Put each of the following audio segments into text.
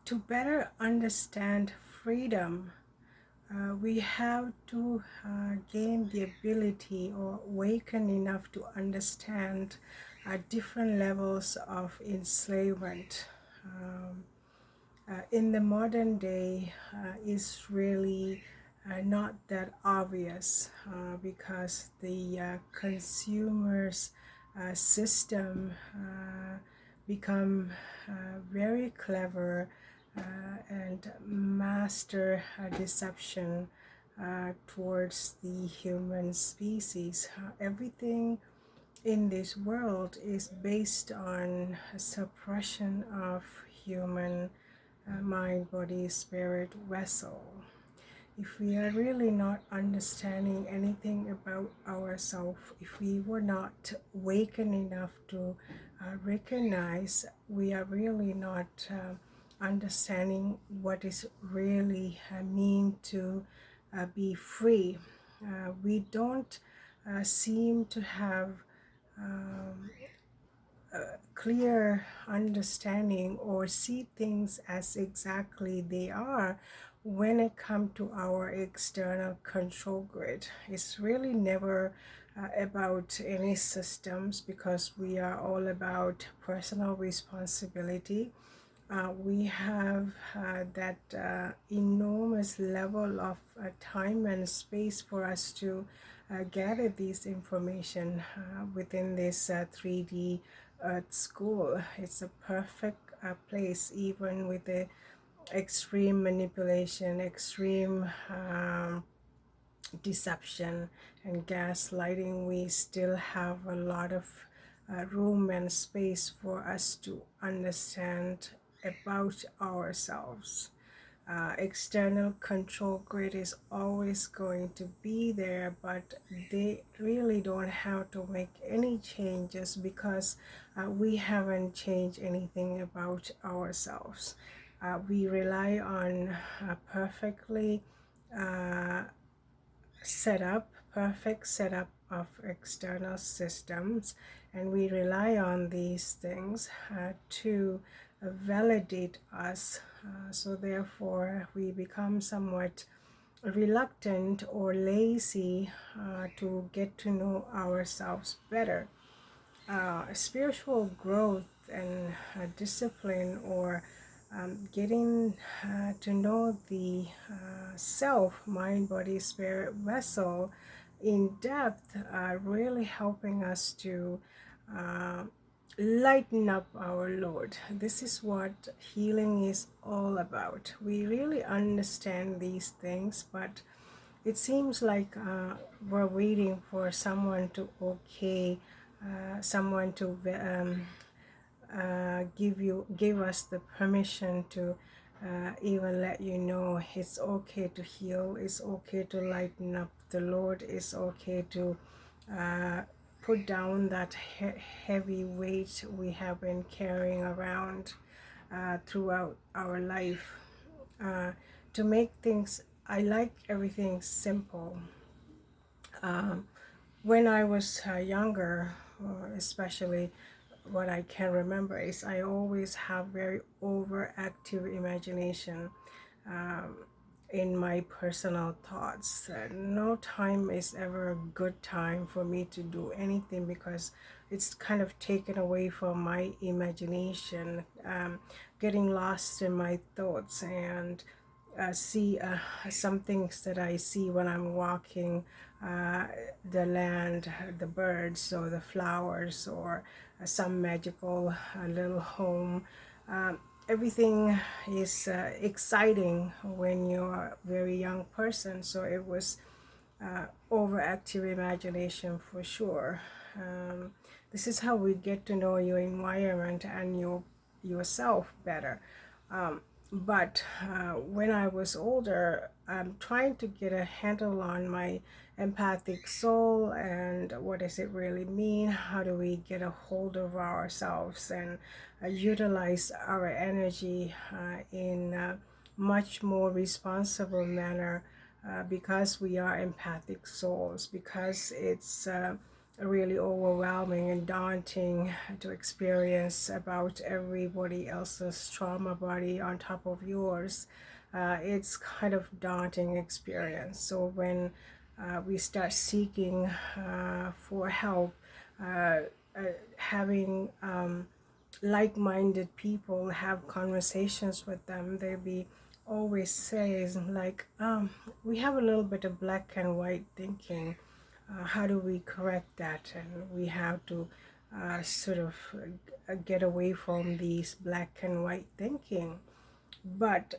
To better understand freedom, we have to gain the ability or awaken enough to understand different levels of enslavement. In the modern day, is really not that obvious because the consumers system become very clever and master deception towards the human species. Everything in this world is based on suppression of human mind, body, spirit, vessel. If we are really not understanding anything about ourselves, if we were not awakened enough to recognize we are really not understanding what is really mean to be free. We don't seem to have um, clear understanding or see things as exactly they are when it comes to our external control grid. It's really never about any systems because we are all about personal responsibility. We have that enormous level of time and space for us to gather this information within this 3D Earth school. It's a perfect place, even with the extreme manipulation, extreme deception and gaslighting. We still have a lot of room and space for us to understand about ourselves. External control grid is always going to be there, but they really don't have to make any changes because we haven't changed anything about ourselves. We rely on perfectly uh, perfect setup of external systems, and we rely on these things to validate us. So therefore, we become somewhat reluctant or lazy to get to know ourselves better. Spiritual growth and discipline, or getting to know the self, mind, body, spirit, vessel in depth, really helping us to uh, lighten up our load. This is what healing is all about. We really understand these things, but it seems like we're waiting for someone to someone to give us the permission to even let you know it's okay to heal, it's okay to lighten up the load, it's okay to put down that heavy weight we have been carrying around throughout our life. To make things, I like everything simple. When I was younger, especially what I can remember is I always have very overactive imagination in my personal thoughts. No time is ever a good time for me to do anything because it's kind of taken away from my imagination, getting lost in my thoughts and see some things that I see when I'm walking the land, the birds or the flowers, or some magical little home. Everything is exciting when you're a very young person, so it was overactive imagination for sure. This is how we get to know your environment and yourself better. But when I was older, I'm trying to get a handle on my empathic soul and what does it really mean? How do we get a hold of ourselves and utilize our energy in a much more responsible manner because we are empathic souls, because it's really overwhelming and daunting to experience about everybody else's trauma body on top of yours. It's kind of daunting experience. So when we start seeking for help, uh, having like-minded people, have conversations with them, they be always says like, we have a little bit of black and white thinking. How do we correct that? And we have to sort of get away from these black and white thinking. But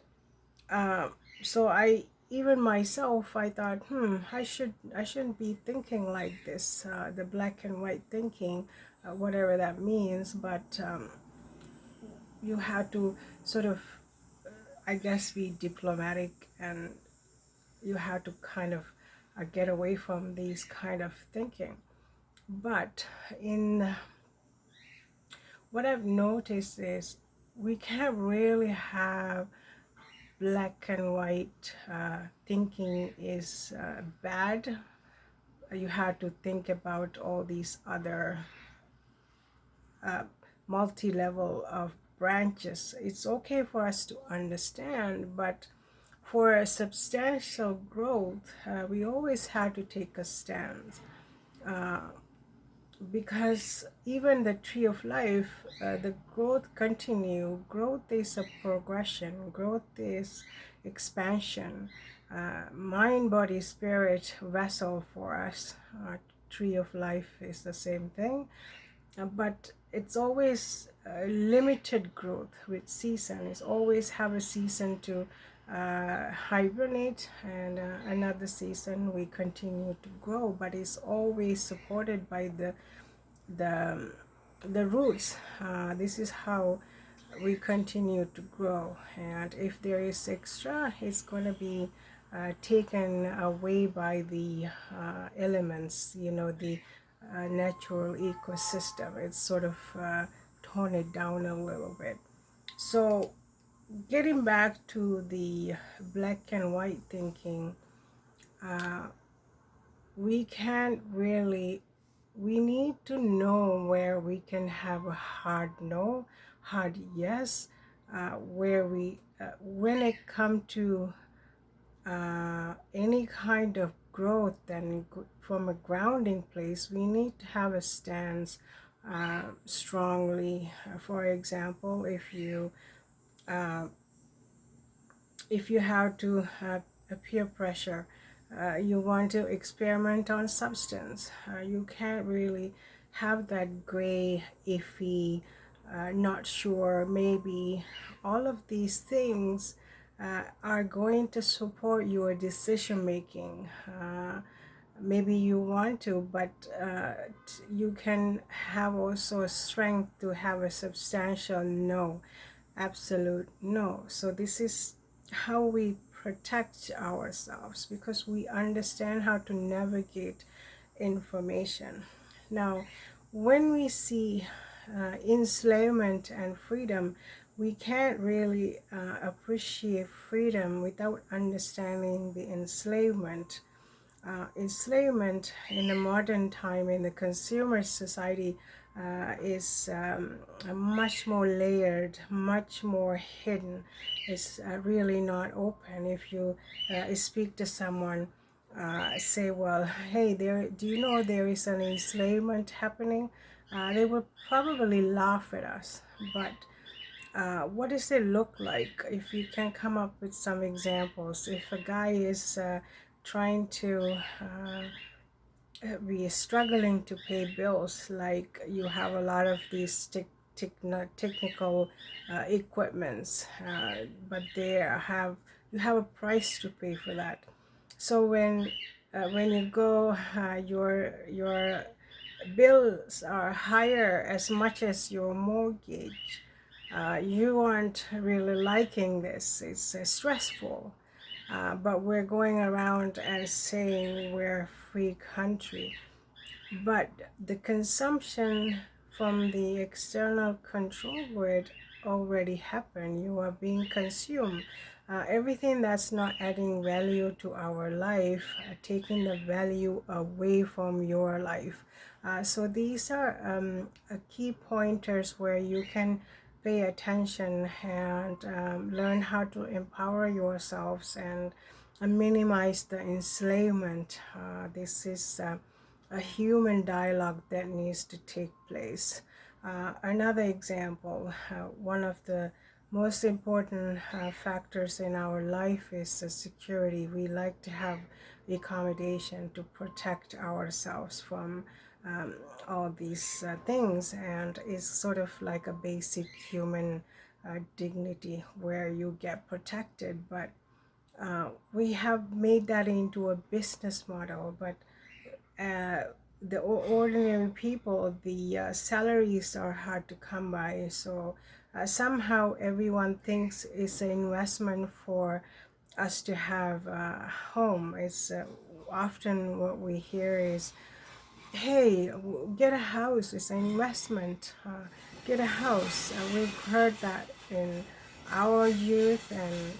so I, even myself, I thought, I shouldn't be thinking like this, the black and white thinking, whatever that means. But you have to sort of, I guess, be diplomatic, and you have to kind of get away from these kind of thinking. But in what I've noticed is we can't really have black and white thinking is bad. You have to think about all these other multi-level of branches. It's okay for us to understand, but for a substantial growth, we always have to take a stance. Because even the tree of life, the growth continue. Growth is a progression. Growth is expansion. Mind, body, spirit vessel for us. Tree of life is the same thing, but it's always limited growth with season. It's always have a season to hibernate, and another season we continue to grow, but it's always supported by the the roots. This is how we continue to grow, and if there is extra, it's going to be taken away by the elements, the natural ecosystem. It's sort of tone it down a little bit. So getting back to the black and white thinking, we can't really, we need to know where we can have a hard no, hard yes, where we when it come to any kind of growth, and from a grounding place, we need to have a stance strongly. For example, if you have to have a peer pressure, you want to experiment on substance, you can't really have that gray, iffy, not sure, maybe. All of these things are going to support your decision making. Maybe you want to, but you can have also a strength to have a substantial no, absolute no. So this is how we protect ourselves, because we understand how to navigate information. Now, when we see enslavement and freedom, we can't really appreciate freedom without understanding the enslavement. Enslavement in the modern time, in the consumer society, is much more layered, much more hidden. It's really not open. If you speak to someone, say, well, hey, do you know there is an enslavement happening? They would probably laugh at us. But what does it look like? If you can come up with some examples. If a guy is trying to be struggling to pay bills, like you have a lot of these technical equipments, but you have a price to pay for that. So when you go, your bills are higher as much as your mortgage. You aren't really liking this. It's stressful. But we're going around and saying we're a free country. But the consumption from the external control grid already happened. You are being consumed. Everything that's not adding value to our life, taking the value away from your life. So these are key pointers where you can pay attention and learn how to empower yourselves and minimize the enslavement. This is a human dialogue that needs to take place. Another example, one of the most important factors in our life is security. We like to have accommodation to protect ourselves from all these things, and it's sort of like a basic human dignity where you get protected. But we have made that into a business model. But uh, the ordinary people, the salaries are hard to come by. So somehow everyone thinks it's an investment for us to have a home. It's often what we hear is, hey, get a house, it's an investment. Get a house. We've heard that in our youth, and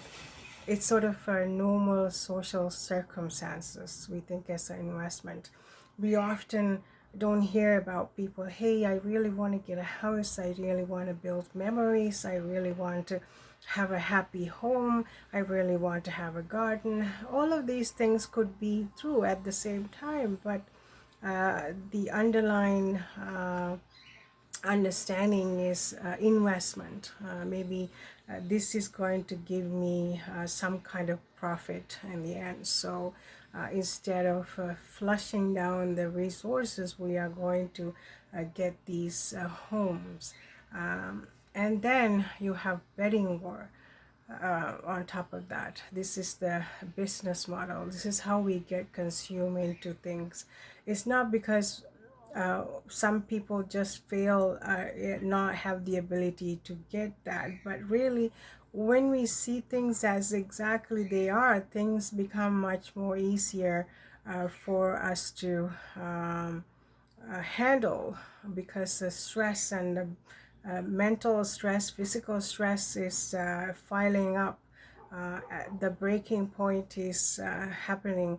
it's sort of a normal social circumstances we think as an investment. We often don't hear about people, hey, I really want to get a house, I really want to build memories, I really want to have a happy home, I really want to have a garden. All of these things could be true at the same time, but the underlying understanding is investment. Maybe this is going to give me some kind of profit in the end. So instead of flushing down the resources, we are going to get these homes. And then you have bidding war on top of that. This is the business model. This is how we get consumed into things. It's not because some people just fail, not have the ability to get that, but really when we see things as exactly they are, things become much more easier for us to handle, because the stress and the mental stress, physical stress is filing up. The breaking point is happening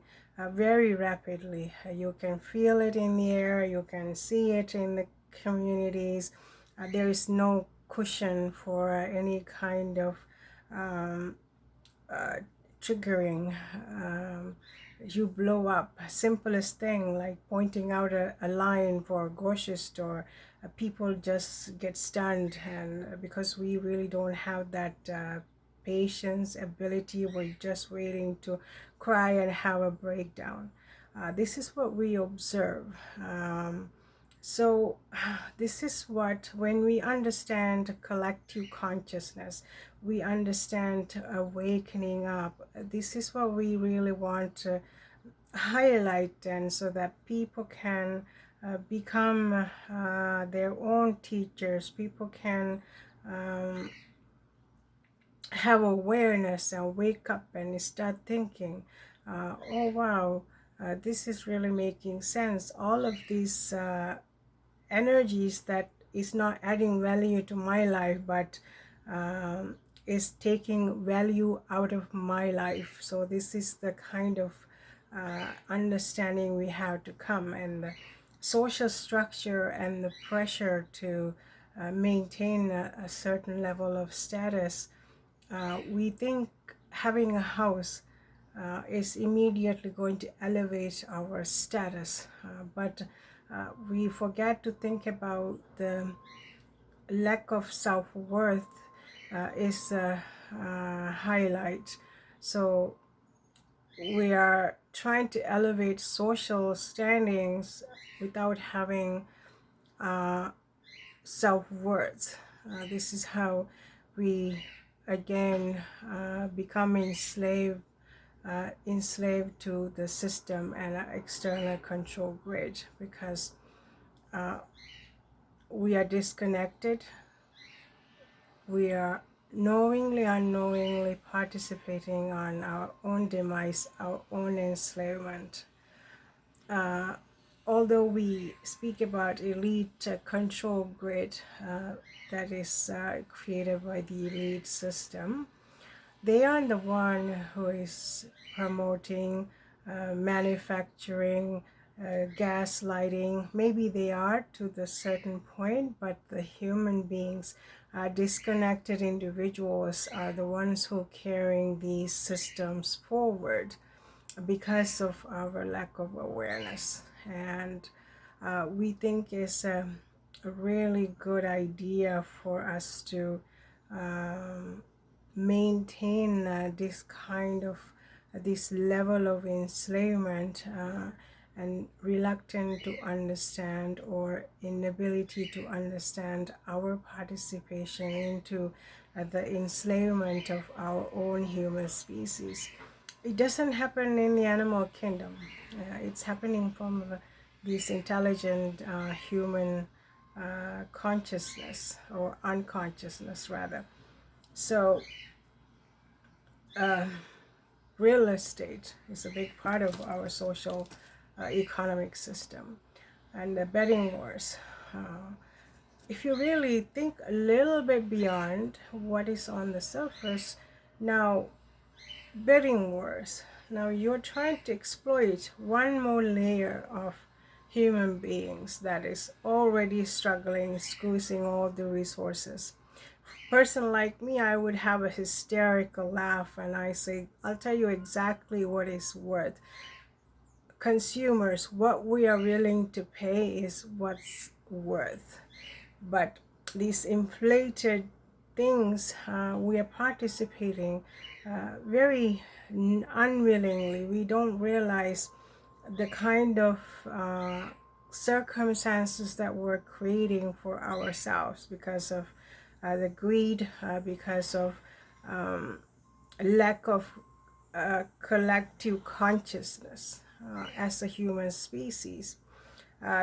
very rapidly. You can feel it in the air, you can see it in the communities. There is no cushion for any kind of um, uh, triggering. You blow up. Simplest thing like pointing out a line for a grocery store, people just get stunned, and because we really don't have that patience, ability, we're just waiting to cry and have a breakdown. This is what we observe. So this is what, when we understand collective consciousness, we understand awakening up. This is what we really want to highlight, and so that people can become their own teachers. People can have awareness and wake up and start thinking, oh wow, this is really making sense. All of these energies that is not adding value to my life, but is taking value out of my life. So this is the kind of understanding we have to come, and the social structure and the pressure to maintain a certain level of status. We think having a house is immediately going to elevate our status, but we forget to think about the lack of self-worth is a highlight. So we are trying to elevate social standings without having self-worth. This is how we again become enslaved to the system and external control grid, because we are disconnected. We are knowingly, unknowingly participating on our own demise, our own enslavement. although we speak about elite control grid that is created by the elite system, they are the one who is promoting manufacturing, gaslighting. Maybe they are to the certain point, but the human beings, disconnected individuals, are the ones who carrying these systems forward because of our lack of awareness. And we think it's a really good idea for us to maintain this kind of this level of enslavement, and reluctant to understand or inability to understand our participation into the enslavement of our own human species. It doesn't happen in the animal kingdom. It's happening from this intelligent human consciousness, or unconsciousness rather. So real estate is a big part of our social economic system, and the betting wars. If you really think a little bit beyond what is on the surface, now betting wars. Now you're trying to exploit one more layer of human beings that is already struggling, squeezing all the resources. Person like me, I would have a hysterical laugh and I say, I'll tell you exactly what it's worth. Consumers, what we are willing to pay is what's worth. But these inflated things, we are participating very unwillingly. We don't realize the kind of circumstances that we're creating for ourselves because of the greed, because of lack of collective consciousness as a human species.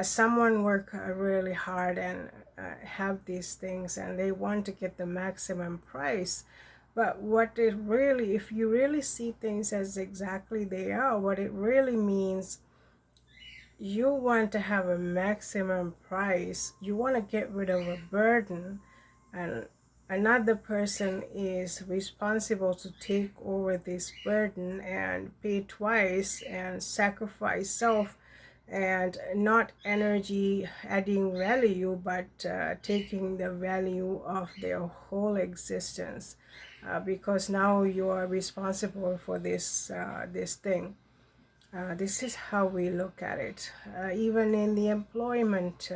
Someone work really hard and have these things, and they want to get the maximum price. But what it really, if you really see things as exactly they are, what it really means, you want to have a maximum price. You want to get rid of a burden, and another person is responsible to take over this burden and pay twice and sacrifice self, and not energy adding value, but taking the value of their whole existence, because now you are responsible for this thing. This is how we look at it. Even in the employment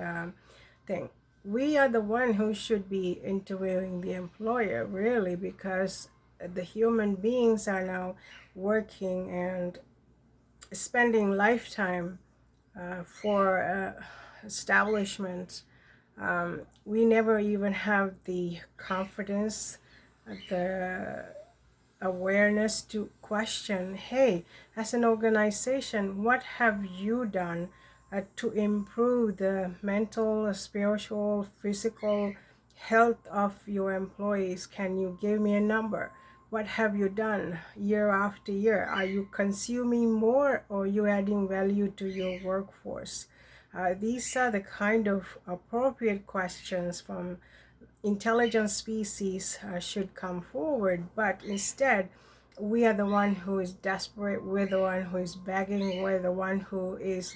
thing, we are the one who should be interviewing the employer, really, because the human beings are now working and spending lifetime for establishment. We never even have the confidence, the awareness to question, hey, as an organization, what have you done to improve the mental, spiritual, physical health of your employees? Can you give me a number? What have you done year after year? Are you consuming more, or are you adding value to your workforce? These are the kind of appropriate questions from intelligent species should come forward, but instead we are the one who is desperate, we're the one who is begging, we're the one who is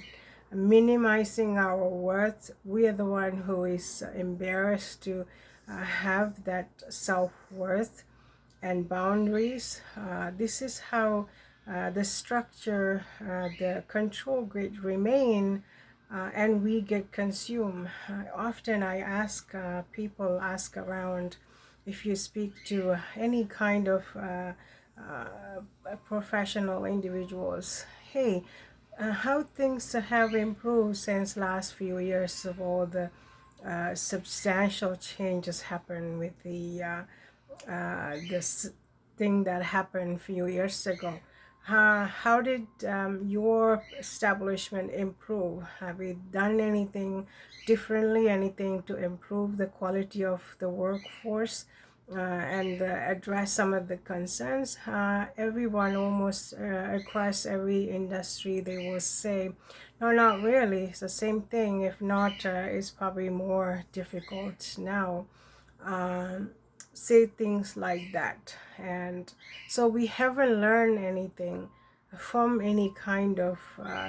minimizing our worth, we are the one who is embarrassed to have that self-worth and boundaries. This is how the structure, the control grid remain, and we get consumed. Often I ask people, ask around, if you speak to any kind of professional individuals, hey, how things have improved since last few years of all the substantial changes happened with the this thing that happened a few years ago. How did your establishment improve? Have you done anything differently, anything to improve the quality of the workforce? and address some of the concerns. Everyone almost across every industry, they will say, no, not really. It's the same thing. If not, it's probably more difficult now. Um, say things like that. And so we haven't learned anything from any kind of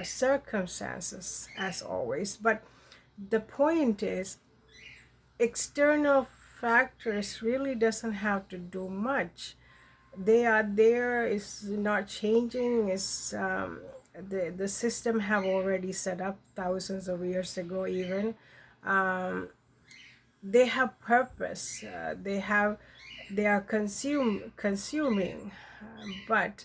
circumstances, as always. But the point is, external factors really doesn't have to do much. They are there, it's not changing. It's the system have already set up thousands of years ago. Even they have purpose. They are consuming, but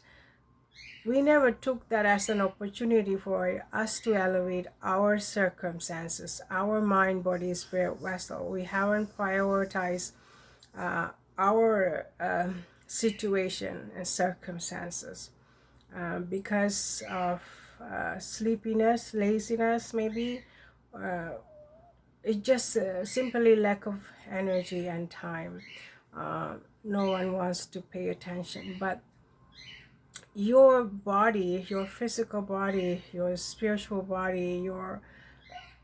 we never took that as an opportunity for us to elevate our circumstances, our mind, body, spirit vessel. We haven't prioritized our situation and circumstances because of sleepiness, laziness, maybe. It's just simply lack of energy and time. No one wants to pay attention, but your body, your physical body, your spiritual body,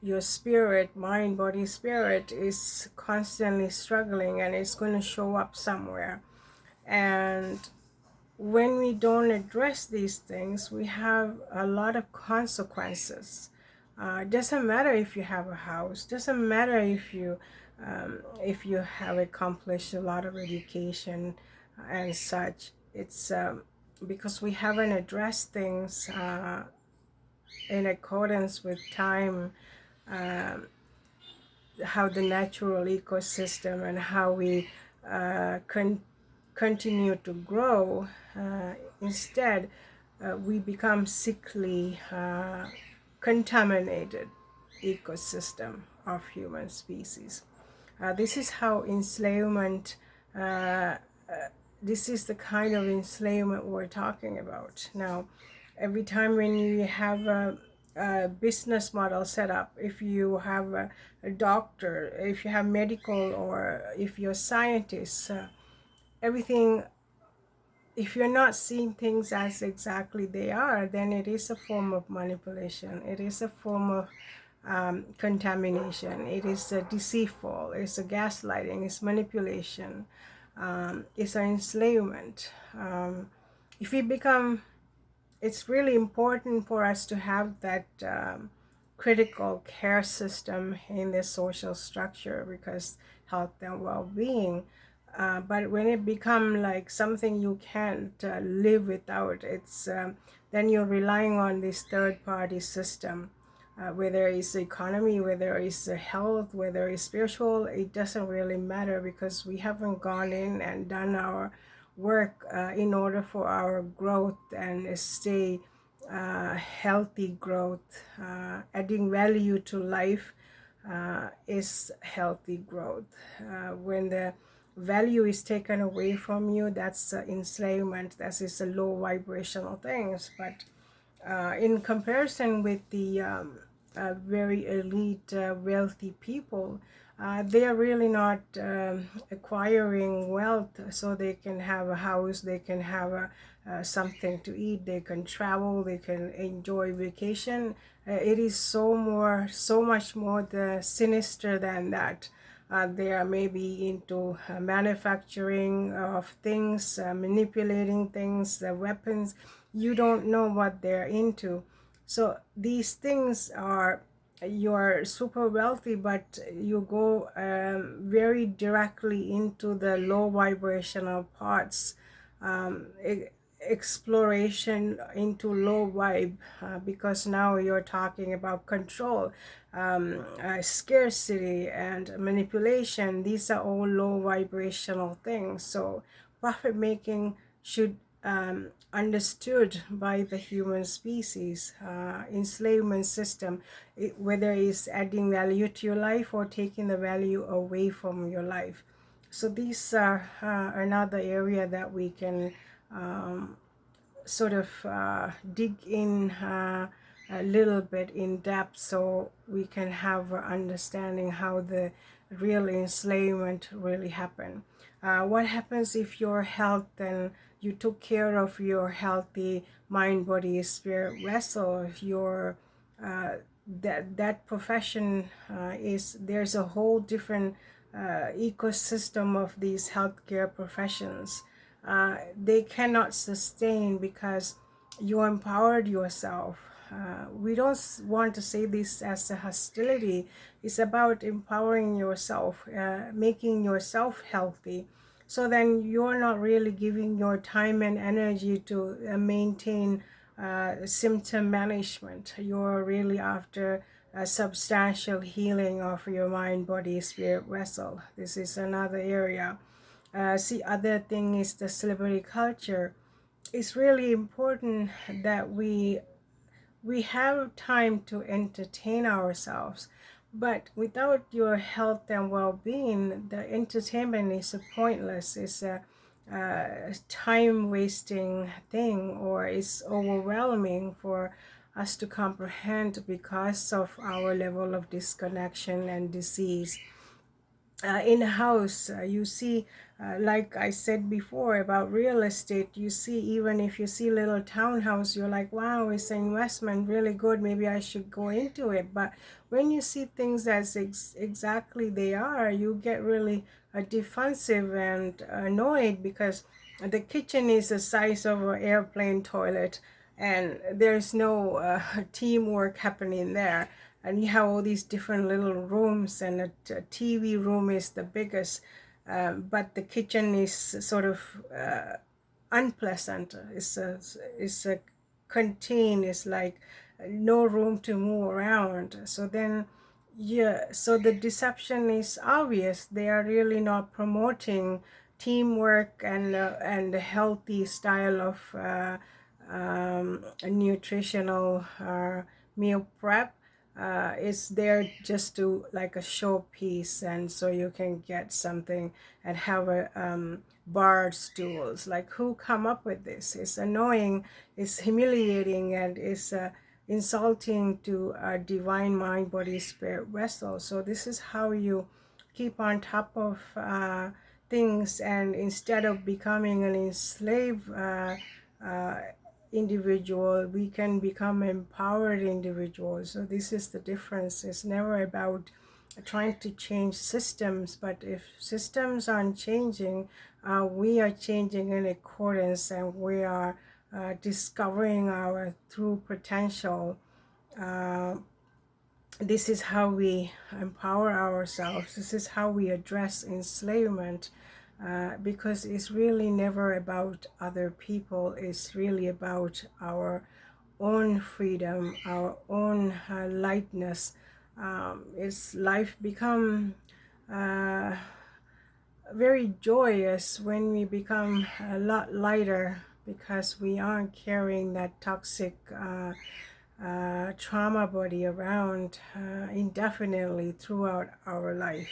your spirit, mind, body, spirit is constantly struggling, and it's going to show up somewhere. And when we don't address these things, we have a lot of consequences. Doesn't matter if you have a house, doesn't matter if you have accomplished a lot of education and such. It's because we haven't addressed things in accordance with time, um, how the natural ecosystem and how we continue to grow. Instead, we become sickly, contaminated ecosystem of human species. This is how enslavement, this is the kind of enslavement we're talking about. Now, every time when you have a business model set up, if you have a doctor, if you have medical, or if you're a scientist, everything, if you're not seeing things as exactly they are, then it is a form of manipulation. It is a form of contamination. It is a deceitful. It's a gaslighting. It's manipulation. It's an enslavement. If we become, it's really important for us to have that critical care system in the social structure, because health and well-being. But when it become like something you can't live without, it's then you're relying on this third-party system, whether it's the economy, whether it's the health, whether it's spiritual. It doesn't really matter, because we haven't gone in and done our work in order for our growth and stay healthy growth. Adding value to life is healthy growth. When the value is taken away from you, that's enslavement. That is a low vibrational things. But in comparison with the very elite wealthy people, they are really not acquiring wealth so they can have a house, they can have something to eat, they can travel, they can enjoy vacation. It is so much more sinister than that. They are maybe into manufacturing of things, manipulating things, the weapons. You don't know what they're into. So these things are, you're super wealthy, but you go very directly into the low vibrational parts, exploration into low vibe, because now you're talking about control, scarcity and manipulation. These are all low vibrational things. So profit making should understood by the human species. Enslavement system, whether it's adding value to your life or taking the value away from your life. So these are another area that we can sort of dig in a little bit in depth, so we can have an understanding how the real enslavement really happened. What happens if your health and you took care of your healthy mind, body, spirit vessel? Your that profession is, there's a whole different ecosystem of these healthcare professions. They cannot sustain because you empowered yourself. We don't want to say this as a hostility. It's about empowering yourself, making yourself healthy. So then you're not really giving your time and energy to maintain symptom management. You're really after a substantial healing of your mind, body, spirit vessel. This is another area. See, other thing is the celebrity culture. It's really important that we have time to entertain ourselves, but without your health and well-being, the entertainment is pointless. It's a time wasting thing, or it's overwhelming for us to comprehend because of our level of disconnection and disease. In a house, you see, like I said before about real estate, you see, even if you see little townhouse, you're like, wow, it's an investment, really good, maybe I should go into it. But when you see things as exactly they are, you get really defensive and annoyed, because the kitchen is the size of an airplane toilet and there's no teamwork happening there, and you have all these different little rooms, and a TV room is the biggest, but the kitchen is sort of unpleasant. It's a contained. It's like no room to move around. So then, yeah. So the deception is obvious. They are really not promoting teamwork and a healthy style of nutritional meal prep. It's there just to like a showpiece, and so you can get something and have a bar stools. Like, who come up with this? It's annoying, it's humiliating, and it's insulting to a divine mind, body, spirit vessel. So this is how you keep on top of things, and instead of becoming an enslaved uh, individual, we can become empowered individuals. So this is the difference. It's never about trying to change systems, but if systems aren't changing, we are changing in accordance, and we are discovering our true potential. uh, this is how we empower ourselves. This is how we address enslavement, because it's really never about other people. It's really about our own freedom, our own lightness. It's life become very joyous when we become a lot lighter, because we aren't carrying that toxic trauma body around indefinitely throughout our life.